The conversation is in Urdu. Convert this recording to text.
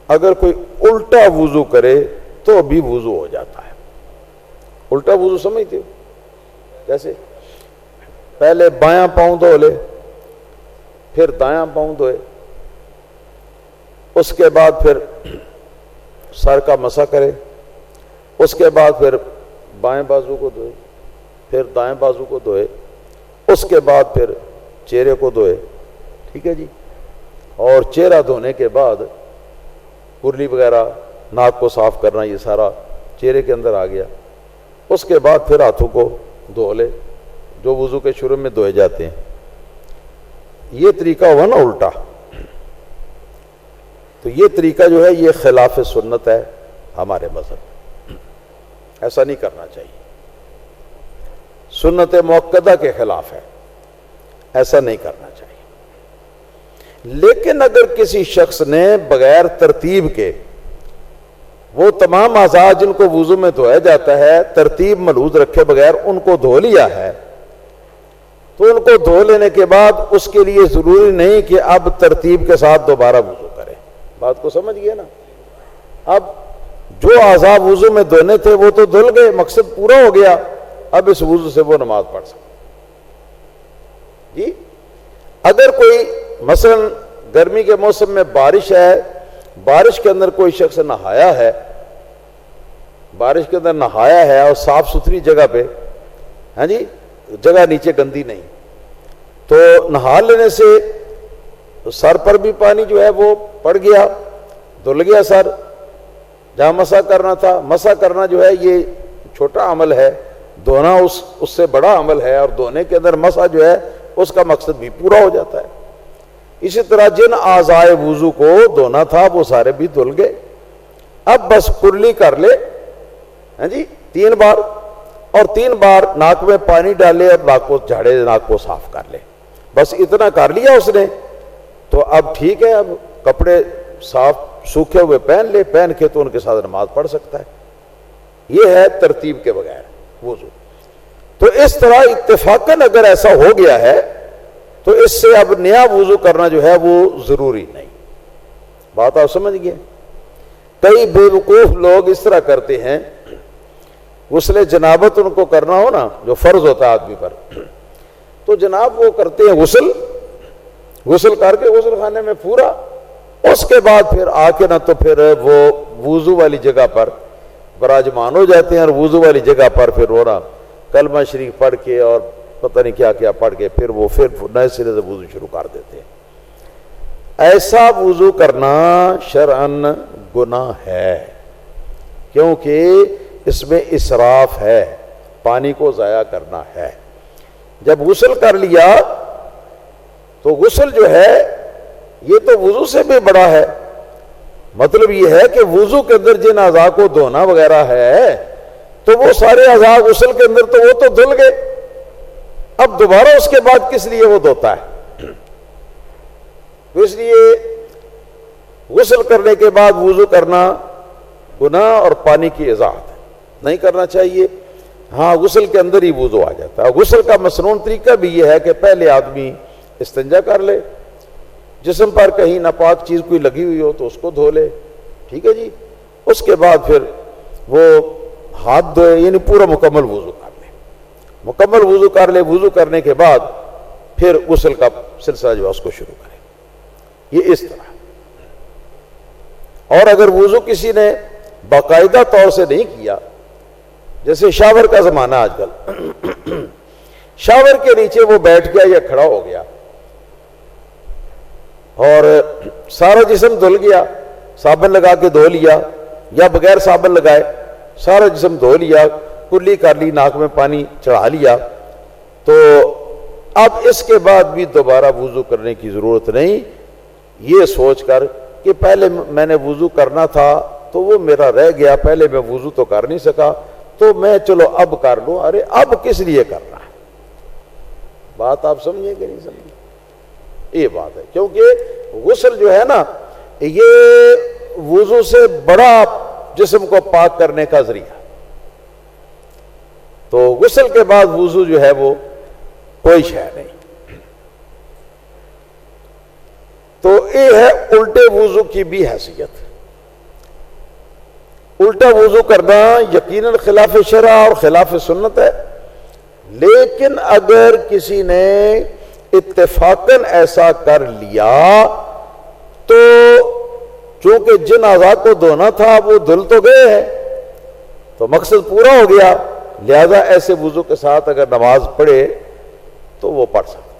اگر کوئی الٹا وضو کرے تو بھی وضو ہو جاتا ہے۔ الٹا وضو سمجھتے ہو؟ جیسے پہلے بایاں پاؤں دھو لے، پھر دایاں پاؤں دھوئے، اس کے بعد پھر سر کا مسح کرے، اس کے بعد پھر بائیں بازو کو دھوئے، پھر دائیں بازو کو دھوئے، اس کے بعد پھر چہرے کو دھوئے، ٹھیک ہے جی۔ اور چہرہ دھونے کے بعد کرلی وغیرہ، ناک کو صاف کرنا، یہ سارا چہرے کے اندر آ گیا۔ اس کے بعد پھر ہاتھوں کو دھو لے جو وضو کے شروع میں دھوئے جاتے ہیں۔ یہ طریقہ ہوا نا الٹا، تو یہ طریقہ جو ہے یہ خلاف سنت ہے ہمارے مذہب میں، ایسا نہیں کرنا چاہیے، سنت مؤکدہ کے خلاف ہے، ایسا نہیں کرنا چاہیے۔ لیکن اگر کسی شخص نے بغیر ترتیب کے وہ تمام اعضاء جن کو وضو میں دھویا جاتا ہے ترتیب ملحوظ رکھے بغیر ان کو دھو لیا ہے، تو ان کو دھو لینے کے بعد اس کے لیے ضروری نہیں کہ اب ترتیب کے ساتھ دوبارہ وضو کرے۔ بات کو سمجھ گئے نا؟ اب جو اعضاء وضو میں دھونے تھے وہ تو دھل گئے، مقصد پورا ہو گیا، اب اس وضو سے وہ نماز پڑھ سکتے جی۔ اگر کوئی مثلا گرمی کے موسم میں بارش ہے، بارش کے اندر کوئی شخص نہایا ہے، بارش کے اندر نہایا ہے اور صاف ستھری جگہ پہ، ہاں جی، جگہ نیچے گندی نہیں، تو نہا لینے سے سر پر بھی پانی جو ہے وہ پڑ گیا، دھل گیا سر، جہاں مسح کرنا تھا۔ مسح کرنا جو ہے یہ چھوٹا عمل ہے، دھونا اس سے بڑا عمل ہے، اور دھونے کے اندر مسح جو ہے اس کا مقصد بھی پورا ہو جاتا ہے۔ اسی طرح جن اعضاء وضو کو دھونا تھا وہ سارے بھی دھل گئے، اب بس کرلی کر لے، ہاں جی، 3 بار، اور 3 بار ناک میں پانی ڈالے اور ناک کو جھاڑے، ناک کو صاف کر لے، بس اتنا کر لیا اس نے تو اب ٹھیک ہے، اب کپڑے صاف سوکھے ہوئے پہن لے، پہن کے تو ان کے ساتھ نماز پڑھ سکتا ہے۔ یہ ہے ترتیب کے بغیر وضو۔ تو اس طرح اتفاقاً اگر ایسا ہو گیا ہے تو اس سے اب نیا وضو کرنا جو ہے وہ ضروری نہیں۔ بات آپ سمجھ گئے؟ کئی بے وقوف لوگ اس طرح کرتے ہیں، غسل جنابت ان کو کرنا ہو نا، جو فرض ہوتا ہے آدمی پر، تو جناب وہ کرتے ہیں غسل کر کے غسل خانے میں پورا، اس کے بعد پھر آ کے نہ تو پھر وہ وضو والی جگہ پر براجمان ہو جاتے ہیں، اور وضو والی جگہ پر پھر وہ نا کلمہ شریف پڑھ کے اور پتہ نہیں کیا کیا پڑھ کے پھر وہ نئے سرے سے وضو شروع کر دیتے ہیں۔ ایسا وضو کرنا شرعاً گناہ ہے، کیونکہ اس میں اسراف ہے، پانی کو ضائع کرنا ہے۔ جب غسل کر لیا تو غسل جو ہے یہ تو وضو سے بھی بڑا ہے، مطلب یہ ہے کہ وضو کے اندر جن اعضاء کو دھونا وغیرہ ہے تو وہ سارے اعضاء غسل کے اندر تو وہ تو دھل گئے، اب دوبارہ اس کے بعد کس لیے وہ دھوتا ہے؟ تو اس لیے غسل کرنے کے بعد وضو کرنا گناہ اور پانی کی اضاعت نہیں کرنا چاہیے۔ ہاں غسل کے اندر ہی وضو آ جاتا ہے۔ غسل کا مسنون طریقہ بھی یہ ہے کہ پہلے آدمی استنجا کر لے، جسم پر کہیں ناپاک چیز کوئی لگی ہوئی ہو تو اس کو دھو لے، ٹھیک ہے جی، اس کے بعد پھر وہ ہاتھ دھوئے، یعنی پورا مکمل وضو کر لے، مکمل وضو کر لے۔ وضو کرنے کے بعد پھر غسل کا سلسلہ جو ہے اس کو شروع کرے، یہ اس طرح۔ اور اگر وضو کسی نے باقاعدہ طور سے نہیں کیا، جیسے شاور کا زمانہ آج کل، شاور کے نیچے وہ بیٹھ گیا یا کھڑا ہو گیا اور سارا جسم دھل گیا، صابن لگا کے دھو لیا یا بغیر صابن لگائے سارا جسم دھو لیا، کلی کر لی، ناک میں پانی چڑھا لیا، تو اب اس کے بعد بھی دوبارہ وضو کرنے کی ضرورت نہیں، یہ سوچ کر کہ پہلے میں نے وضو کرنا تھا تو وہ میرا رہ گیا، پہلے میں وضو تو کر نہیں سکا تو میں چلو اب کر لوں۔ ارے اب کس لیے کرنا ہے؟ بات آپ سمجھیں کہ نہیں سمجھیں؟ یہ بات ہے، کیونکہ غسل جو ہے نا یہ وضو سے بڑا جسم کو پاک کرنے کا ذریعہ، تو غسل کے بعد وضو جو ہے وہ کوئی شے نہیں۔ تو یہ ہے الٹے وضو کی بھی حیثیت، الٹا وضو کرنا یقیناً خلاف شرع اور خلاف سنت ہے، لیکن اگر کسی نے اتفاقاً ایسا کر لیا تو چونکہ جن اعضاء کو دھونا تھا وہ دھل تو گئے ہیں، تو مقصد پورا ہو گیا، لہذا ایسے وضو کے ساتھ اگر نماز پڑھے تو وہ پڑھ سکتا ہے۔